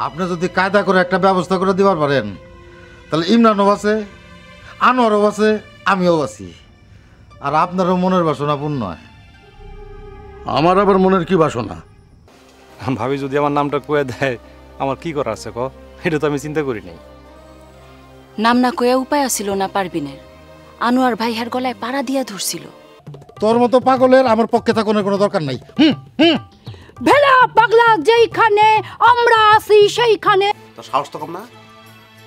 আপনি যদি কায়দা করে একটা ব্যবস্থা করে দিবার পারেন তাহলে ইমরানও আছে, আনোয়ারও আছে, আমিও আছি, আর আপনারও মনের বাসনা পূর্ণ হয়। আমার আবার মনের কি বাসনা? ভাবি যদি আমার নামটা কয়ে দেয় আমার কি করার আছে এটা তো আমি চিন্তা করি নাই। নাম না কয়ে উপায় আছিল না পারবিনের। আনোয়ার ভাই হার গলায় পাড়া দিয়া ধরছিল। তোর মতো পাগলের আমার পক্ষে থাকার কোনো দরকার নাই। ভেলা পাগলা যেইখানে আমরা আছি সেইখানে। তোর সাহস তো কম না?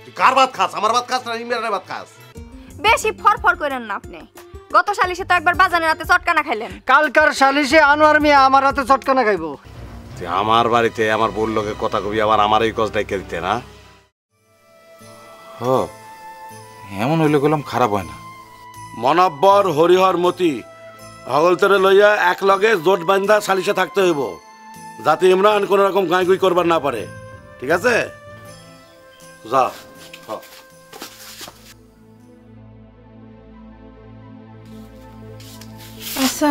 তুই কার ভাত খাস? আমার ভাত খাস না ইমরানের ভাত খাস? বেশি ফরফর করেন না আপনি। গত সালিশে তো একবার বাজানের রাতে চটকানা খাইলেন। কালকার সালিশে আনোয়ার মিয়া আমার হাতে চটকানা খাইবো। তুই আমার বাড়িতে আমার বোন লোকে কথা কবি, আবার আমার এই কজটাই খেলতে না? এমন হইলে গেলাম খারাপ হয় না। মনব্বর হরিহর মতি হগলতরে লইয়া এক লগে জোট বান্ধা সালিশে থাকতে হইব, যাতে ইমরান কোন রকম গাঁইগুই করবার না পারে। ঠিক আছে? যা। আচ্ছা,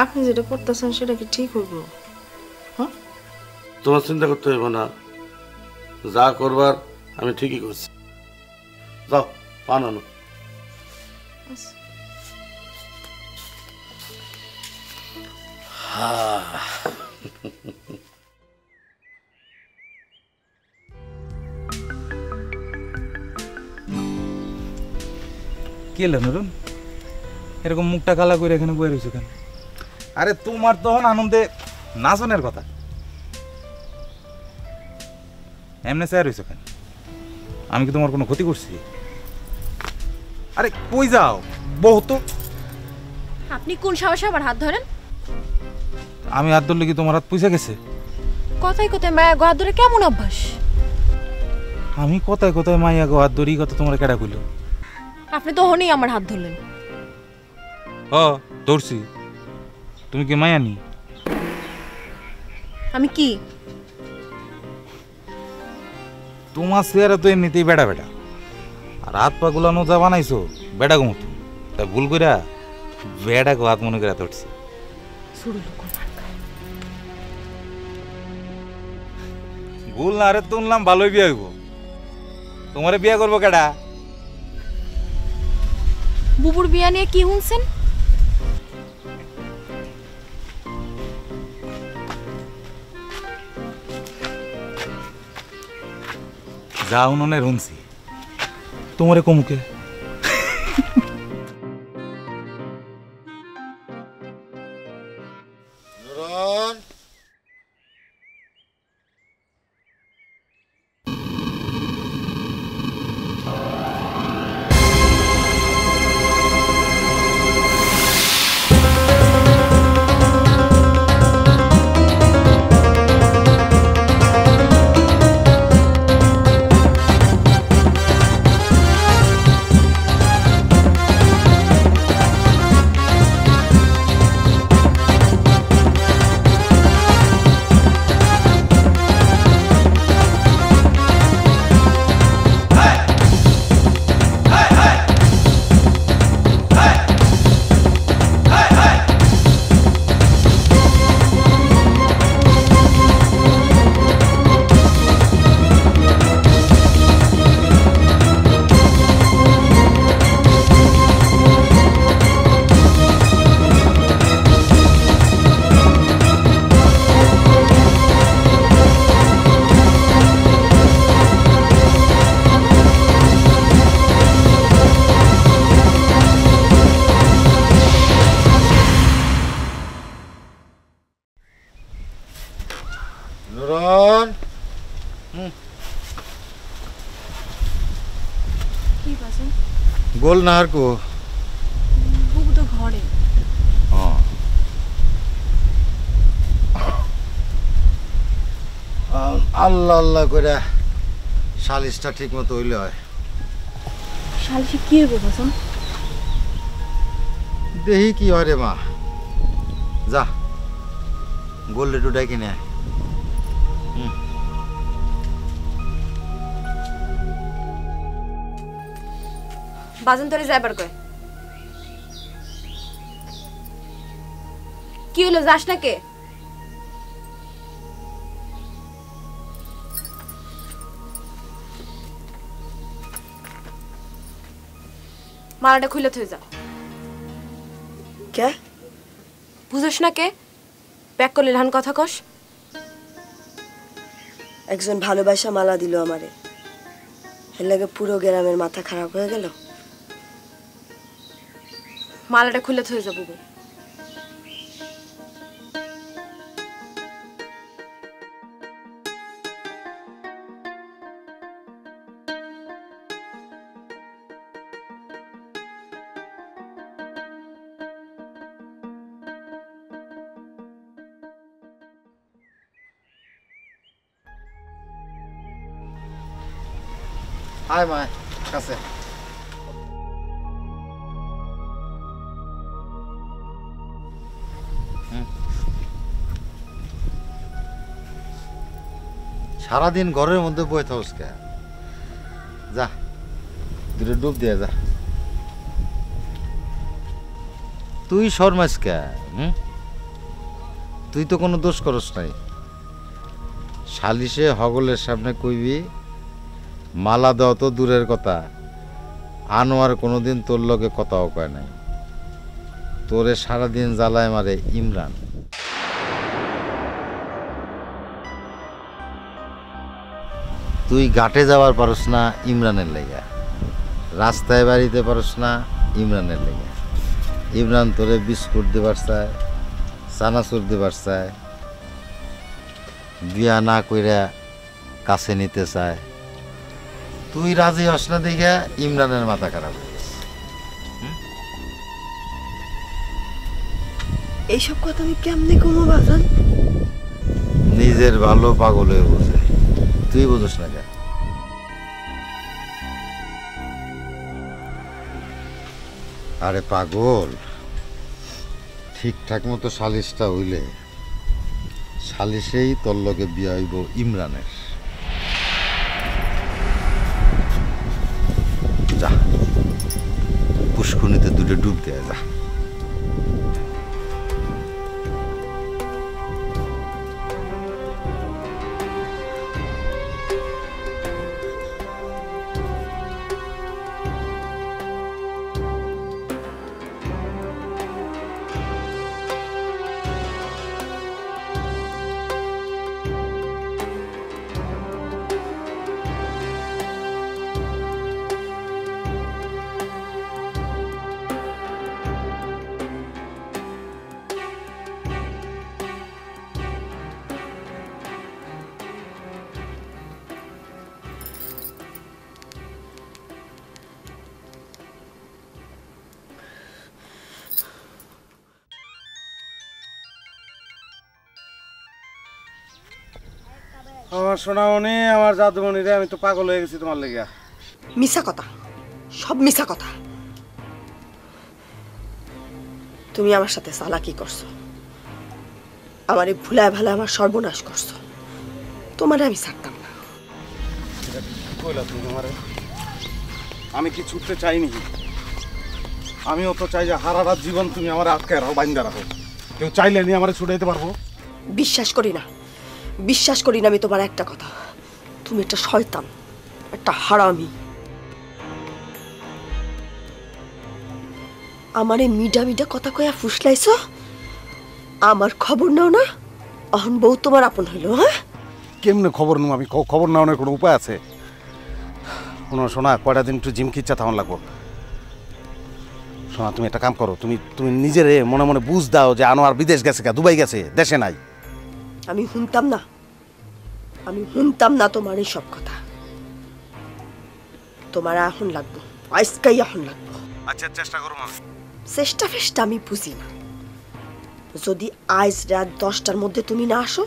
আপনি যেটা করতেছেন সেটা কি ঠিক হইব? তোমার চিন্তা করতে হইব না, যা করবার আমি ঠিকই করছি। যাও পান আনো। কি এলো নুরুন, এরকম মুখটা কালা করে এখানে বয়ে রয়েছো কেন? আরে তোমার তখন আনন্দে নাচনের কথা, এমনি চেয়ার রয়েছো কেন? আমি কি তোমার কোনো ক্ষতি করছি? আরে কই যাও, বহুত। আপনি কোন সাহসে আমার হাত ধরেন? আমি হাত ধরলে কি তোমার হাত পুষে গেছে? কথায় কথায় মায়া গো হাত ধরে কেমন অভ্যাস? আমি কথায় কথায় মাইয়া গো হাত ধরি, কথা তোমার কেডা কইল? আপনি তো হনেই আমার হাত ধরলেন। ধরছি। তুমি কি মায়া নি? আমি কি? তোমার চেয়ারে তো এমনিতেই বেড়া বেড়া, আর হাত পা গুলানো যা বানাইছো বেড়া গো মতো, তা ভুল কইরা বেড়া গো হাত মনে করে ধরছি। ভুল না রে, তুললাম ভালোই বিয়ে হইব। তোমারে বিয়ে করবো কেডা? বুবুর বিয়া নিয়ে কি শুনছেন? যা উনুনে শুনছি, তোমারে কমুকে। গোল না আর কো বুবু তো ঘরে। আল্লাহ আল্লাহ করে সালিশটা ঠিক মতো হইলে হয়। সালিশে কি হইব বাসন? দেখি কি হয় রে মা। যা গোল্ডে টুটাই কিনে আয়। বাজন তোরে যাইবার কয়। কি হলো, যাস না কে? মালাটা খুলে থই যা। কে? বুঝোস না কে? প্যাক করলে লান কথা কস। একজন ভালোবাসা মালা দিল আমারে, এর লাগে পুরো গ্রামের মাথা খারাপ হয়ে গেল। মালাটা খুলে থই যা বুবু। আয় মায় কাছে। সারাদিন ঘরের মধ্যে বয়ে থাকস কে? যা দুটো ডুব দিয়ে যা। তুই শর্মাস কে? তুই তো কোনো দোষ করস নাই। সালিশে হগলের সামনে কইবি মালা দেওয়া তো দূরের কথা, আনোয়ার কোনোদিন তোর লগে কথাও কয় নাই। তোরে সারাদিন জ্বালায় মারে ইমরান। তুই ঘাটে যাওয়ার পারস না ইমরানের লেগা, রাস্তায় বাড়িতে পারস না ইমরানের লেগা। ইমরান তোরে বিস্কুট দিবার চায়, চানাচুর দিবার চায়, বিয়া না কইরা কাছে নিতে চায়। তুই রাজি হস না দেখে ইমরানের মাথা খারাপ হয়ে গেছে। এইসব কথা আমি কেমনে কমো বাজান? নিজের ভালো পাগল হয়ে বসে, তুই বুঝোস না কেন? আরে পাগল, ঠিকঠাক মতো সালিশটা হইলে সালিশেই তোর লগে বিয়া হইব ইমরানের। যা পুষ্করণীতে দুটো ডুব দেয়া যা। আমার সোনামণি, আমার জাদুমণি রে, আমি তো পাগল হয়ে গেছি তোমার লেগে। মিছা কথা, সব মিছা কথা। তুমি আমার সাথে চালাকি করছো, আমারে ভুলায় ভালায় আমার সর্বনাশ করছো। তোমার আমি ছাড়তাম না। কইলা তুমি আমারে? আমি কি ছুটতে চাইনি? আমিও তো চাই যে হারা রাত জীবন তুমি আমার আটকে রাখো, বাইন্দা রাখো। কেউ চাইলে নি আমারে ছুটাইতে পারবো? বিশ্বাস করি না, বিশ্বাস করি না আমি তোমার একটা কথা। তুমি একটা শয়তান, একটা হারামি। আমারে মিডা মিডা কথা কয়া ফুসলাইছো, আমার খবর নাও না। অহন বউ তোমার আপন হইল? হ্যাঁ, কেমনে খবর নেব আমি? খবর নেওয়ার কোনো উপায় আছে? শোনা, কয়টা দিন একটু জিম খিচ্ছা থামান লাগবো। শোনা, তুমি একটা কাম করো, তুমি তুমি নিজের মনে মনে বুঝ দাও যে আনোয়ার বিদেশ গেছে, দুবাই গেছে, দেশে নাই। আমি শুনতাম না, আমি শুনতাম না তোমার এই সব কথা। তোমার এখন লাগবো, আজকাই এখন লাগবো। আচ্ছা, চেষ্টা করো। চেষ্টা ফেষ্টা আমি বুঝি না। যদি আজ রাত 10টার মধ্যে তুমি না আসো,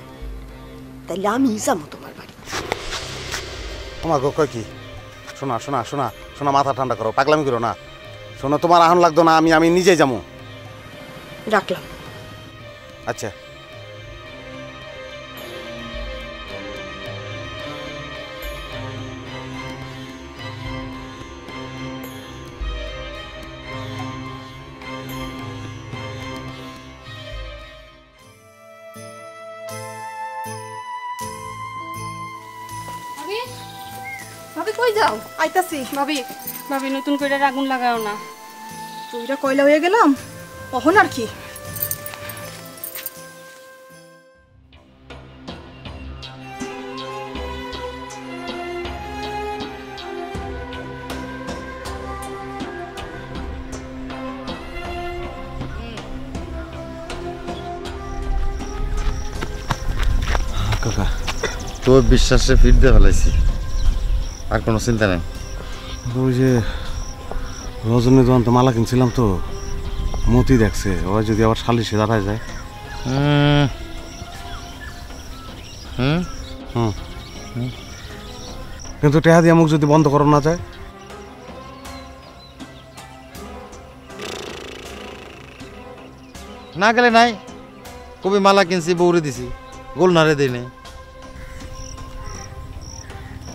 তাহলে আমি যাবো তোমার বাড়ি। আমার গো কয় কি? শোনা শোনা শোনা শোনা, মাথা ঠান্ডা করো, পাগলামি করো না। শোনো, তোমার আহন লাগতো না, আমি নিজেই যাবো। রাখলাম। আচ্ছা। ভাবি কই যাও? আইতাছি। ভাবি, ভাবি নতুন করে আগুন লাগাও না। তুইরা কয়লা হয়ে গেলাম অহন আর কি। কাকা তোর বিশ্বাসে ফিরতে ফেলাইছি, আর কোনো চিন্তা নেই। ওই যে রজনী দোকান তো মালা কিনছিলাম, তো মতি দেখছে, ওরা যদি আবার সালিশে দাঁড়ায় যায়। কিন্তু টেহা দিয়ে মুখ যদি বন্ধ করানো না যায়? না গেলে নাই, কবি মালা কিনছি বউরে দিছি, গোল নারে দিই নেই।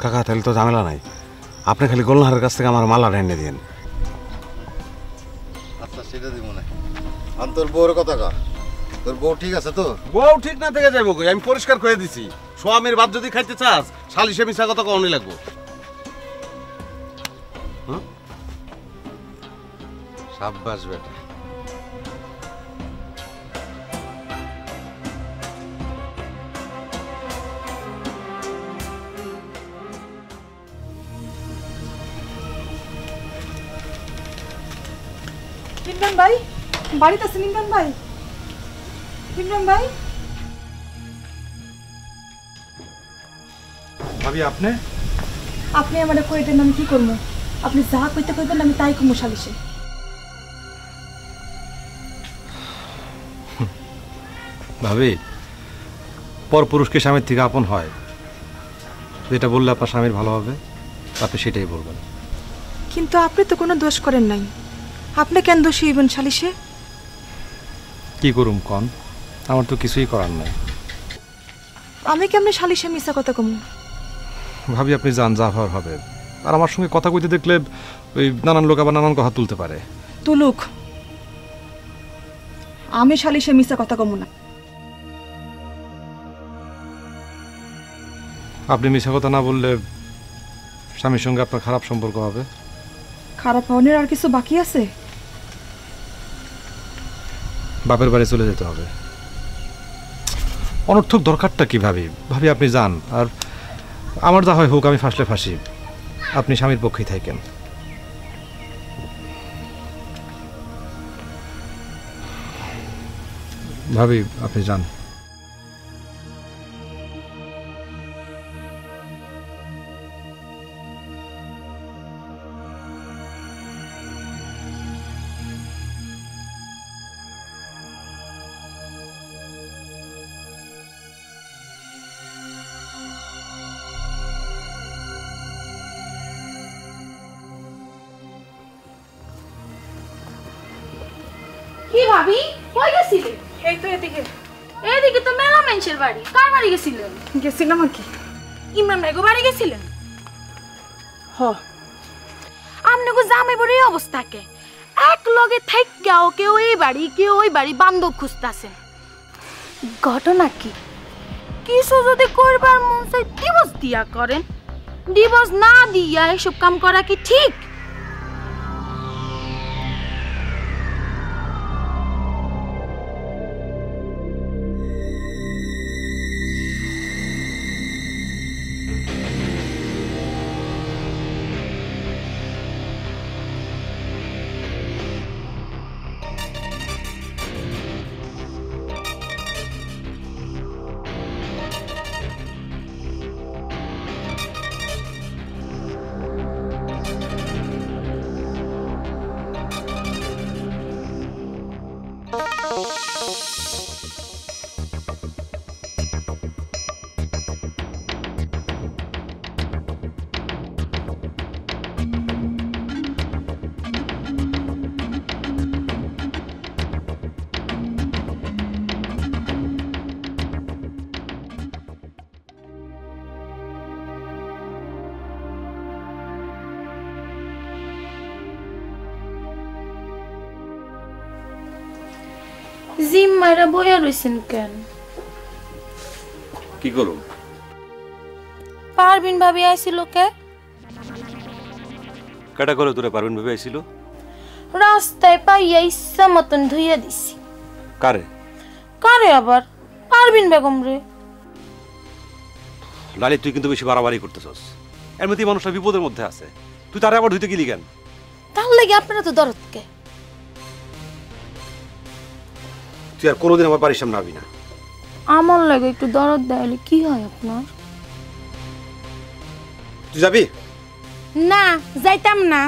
কাকা তাহলে তো ঝামেলা নাই, আপনি খালি গোলনারের কাছ থেকে আমার মালা এনে দিন। আচ্ছা সেটা দিব না। আর তোর বউর কথা কা, তোর বউ ঠিক আছে তো? বউ ঠিক না থেকে যাবো, আমি পরিষ্কার করে দিছি। স্বামীর ভাত যদি খাইতে চাস সালিশে মিশা কথা কখনই লাগবো। সাব্বাস বেটা। ইমরান ভাই বাড়িতে আছেন? ইমরান ভাই, ইমরান ভাই। ভাবি আপনি আপনি আমার কয়ে দেন আমি কি করবো? আপনি যা কইতে কইবেন আমি তাই কমু সালিশে। ভাবি পরপুরুষকে স্বামীর থেকে আপন হয়, যেটা বললে আপনার স্বামীর ভালো হবে আপনি সেটাই বলবেন। কিন্তু আপনি তো কোনো দোষ করেন নাই, আপনি কেন দোষী হইবেন সালিশে? কি করুম কন, আমার তো কিছুই করার নাই। আমি কেমনে সালিশে মিশা কথা কমু? ভাবি আপনি যান, যা হওয়ার হবে। আর আমার সঙ্গে কথা কইতে দেখলে ওই নানান লোক আবার নানান কথা তুলতে পারে। তুলুক, আমি সালিশে মিশা কথা কমু না। আপনি মিশা কথা না বললে স্বামীর সঙ্গে আপনার খারাপ সম্পর্ক হবে। খারাপ হওয়ার আর কিছু বাকি আছে? বাপের বাড়ি চলে যেতে হবে। অনর্থক দরকারটা কি ভাবি? ভাবি আপনি যান, আর আমার যা হয় হোক, আমি ফাঁসলে ফাঁসি, আপনি স্বামীর পক্ষেই থাকেন। ভাবি আপনি যান। কি ভাবি কই গেছিলেন? এই তো এদিকে। এদিকে তো মেলা মানুষের বাড়ি, কার বাড়ি গেছিলেন? গেছিলাম আর কি। ইমরান ভাই গো বাড়ি গেছিলেন? হ। আমনে গো জামাই বড় এই অবস্থা কে? এক লগে থাইক্যাও কেউ এই বাড়ি কেউ ওই বাড়ি বান্ধব খুঁজতাছেন, ঘটনা কি? কিছু যদি করবার মন চাই ডিভোর্স দিয়া করেন, ডিভোর্স না দিয়া এসব কাম করা কি ঠিক? জিম মাইরা বইয়া রইছেন কেন? কি করব? পারবিন ভাবি আইছিল কে? কেটা করে তোরে পারবেন ভেবে আইছিল? রাস্তায় পাইয়া ইচ্ছা মতন ধুইয়া দিছি। কারে? কারে আবার? পারবিন বেগম রে। লালি, তুই কিন্তু বেশি বাড়াবাড়ি করতেছস। এমনিতেই মানুষটা বিপদের মধ্যে আছে, তুই তারে আবার ধুইতে গেলি কেন? তার লাগে আপনারা তো দরদ কে? তুই আর কোনোদিন আমার বাড়ির সামনে আবি না। আমার লাগে একটু দরদ দেওয়ালে কি হয় আপনার? তুই যাবি না? যাইতাম না।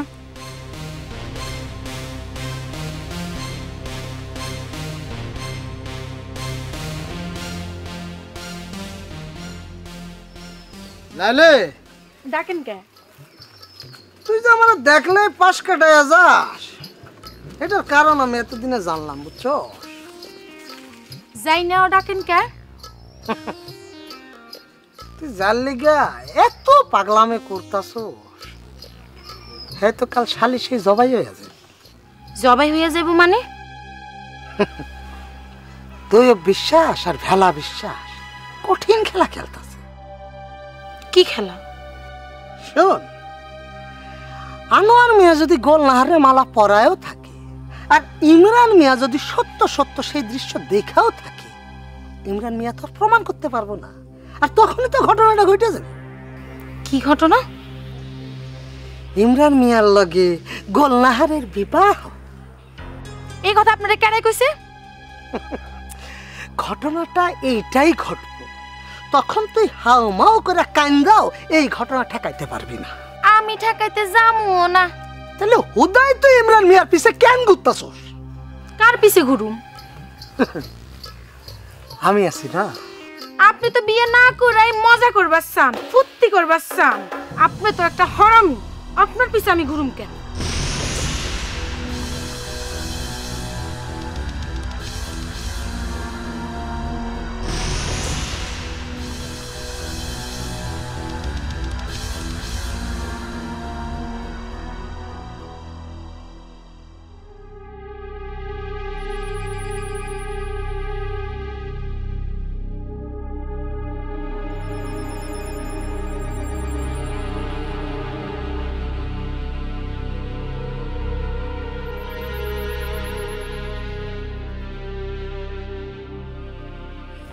লাইলে ডাকেন কে? তুই যে আমার দেখলে পাশ কাটাইয়া যাস, এটার কারণ আমি এতদিনে জানলাম, বুঝছো? যাই নাও ডাকেন কে? তুই জানলি গা এত পাগলামে করতাছোস, হ্যাঁ তো কাল সালিশে জবাই হয়ে যাবে। জবাই হইয়া যাইব মানে? তুই বিশ্বাস আর ভেলা বিশ্বাস কঠিন খেলা খেলতাছে। কি খেলা? শোন, আনোয়ার মিয়া যদি গোল নাহারে মালা পরায়ও থাকে আর ইমরান মিয়া যদি সত্য সত্য সেই দৃশ্য দেখাও থাকে, ইমরান মিয়া তো প্রমাণ করতে পারবো না, আর তখনই তো ঘটনাটা ঘটে যাবে। কি ঘটনা? ইমরান মিয়ার লগে গোলনাহারের বিবাহ। এই কথা আপনারা কেন কইছে? ঘটনাটা এইটাই ঘটবে, তখন তুই হাও মাও করে কান্দাও এই ঘটনা ঠেকাইতে পারবি না। আমি ঠেকাইতে যামও না। তাহলে হুদাই তুই ইমরান মিয়ার পিছে কেন ঘুরতাছস? কার পিছে ঘুরুম? আমি আছি না। আপনি তো বিয়ে না করাই মজা করবার চান, ফুর্তি করবার চান। আপনি তো একটা হারামি, আপনার পিছে আমি ঘুরুম কেন?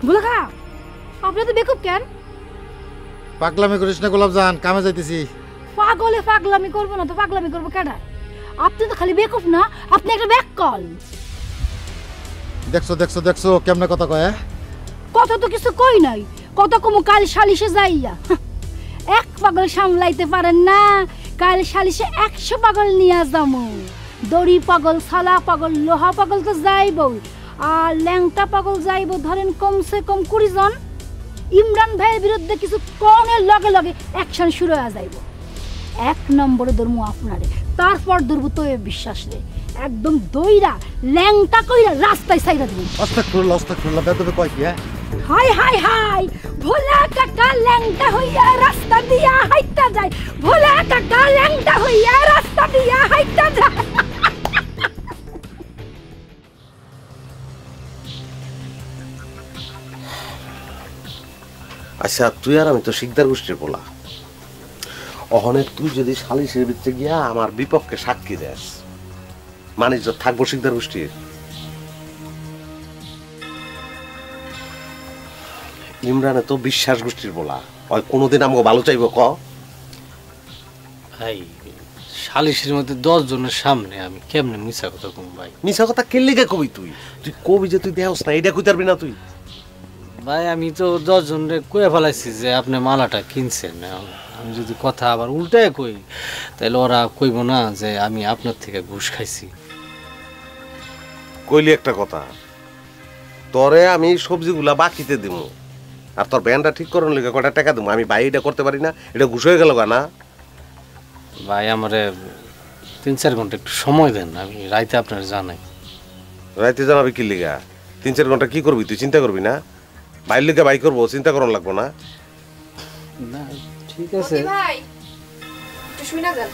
বুলাখা, আপনি তো বেকুব কেন? পাগলামি করিস না গোলাপজান, কামে যাইতেছি। পাগলে পাগলামি করবো না তো পাগলামি করবো কেডা? আপনি তো খালি বেকুব না, আপনি একটা ব্যাককল। দেখছো দেখছো দেখছো কেমনে কথা কয়? কথা তো কিছু কই নাই, কত কমু কাল সালিশে যাইয়া। এক পাগল সামলাইতে পারেন না, কাল সালিশে 100 পাগল নিয়ে যামু। দড়ি পাগল, সালা পাগল, লোহা পাগল তো যাইব, আর ল্যাংটা পাগল যাইব ধরেন কমসে কম 20 জন। ইমরান ভাইয়ের বিরুদ্ধে কিছু কনের লগে লগে অ্যাকশন শুরু হয়ে যাইব। 1 নম্বরে ধরমু আপনারে, তারপর ধরবো তো বিশ্বাস রে, একদম দইরা ল্যাংটা কইরা রাস্তায় ছাইরা দিন। আস্তাগফিরুল্লাহ বেদবে কয় কি? হাই হাই হাই, ভোলা কাকা ল্যাংটা হইয়া রাস্তা দিয়া হাইটা যায়, ভোলা কাকা ল্যাংটা হইয়া রাস্তা দিয়া হাইটা যায়। আচ্ছা, তুই আর আমি তো শিকদার গোষ্ঠীর বলা, অহনে তুই যদি সালিশের ভিতরে গিয়া আমার বিপক্ষে সাক্ষী দেস, মানে থাকবো শিকদার গোষ্ঠীর? ইমরানে তো বিশ্বাস গোষ্ঠীর বলা, ওই কোনোদিন আমাকে ভালো চাইবো? ক ভাই, সালিশের মধ্যে 10 জনের সামনে আমি কেমনে মিছা কথা কম? ভাই মিছা কথা কে লেগে কবি? তুই তুই কবি যে তুই দেহস না, এটা কই পারবি না তুই? ভাই আমি তো 10 জনের কয়ে ফেলাইছি যে আপনি মালাটা কিনছেন। আমি যদি কথা আবার উল্টায় কই, তাহলে ওরা কইব না যে আমি আপনার থেকে ঘুষ খাইছি। কইলি একটা কথা, তোরে আমি সবজিগুলা বাকিতে দিব, আর তোর ব্যান্ডটা ঠিক করার লেগে কটা টাকা দেবো। আমি ভাই এটা করতে পারি না, এটা ঘুষ হয়ে গেল না? ভাই আমারে 3-4 ঘন্টা একটু সময় দেন, আমি রাইতে আপনার জানাই। রাইতে জানাবি কি লিগা? 3-4 ঘন্টা কি করবি তুই? চিন্তা করবি না? বাইর লিগে বাই করবো, চিন্তা করার লাগবো না? ঠিক আছে ভাই, একটু শুই না যান।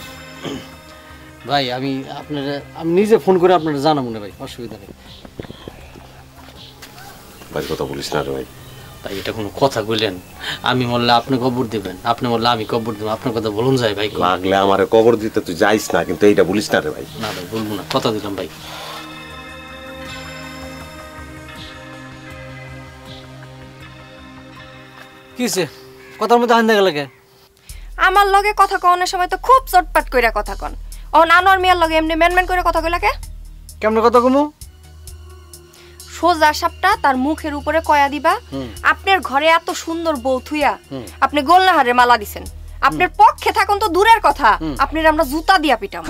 ভাই আমি নিজে ফোন করে আপনারা জানাবো না ভাই, অসুবিধা নেই। ভাই কথা বলিস না রে ভাই, ভাই এটা কোনো কথা কইলেন? আমি বললে আপনি কবর দিবেন, আপনি বললে আমি কবর দেবো, আপনার কথা বলুন যায় ভাই? লাগলে আমারে কবর দিতে তুই যাইস না, কিন্তু এইটা বলিস না রে ভাই। না ভাই বলবো না, কথা দিলাম ভাই। কিসে কথার মধ্যে হান্দা গেল কে? আমার লগে কথা কওয়ানোর সময় তো খুব চটপাট কইরা কথা কন, ও আনোয়ার মিয়ার লগে এমনি ম্যানম্যান করে কথা কইলা কে? কেমন কথা কমু? সোজা সাপটা তার মুখের উপরে কয়া দিবা আপনার ঘরে এত সুন্দর বউ থুইয়া আপনি গোলনাহারে মালা দিছেন, আপনার পক্ষে থাকুন তো দূরের কথা, আপনার আমরা জুতা দিয়া পিটাম।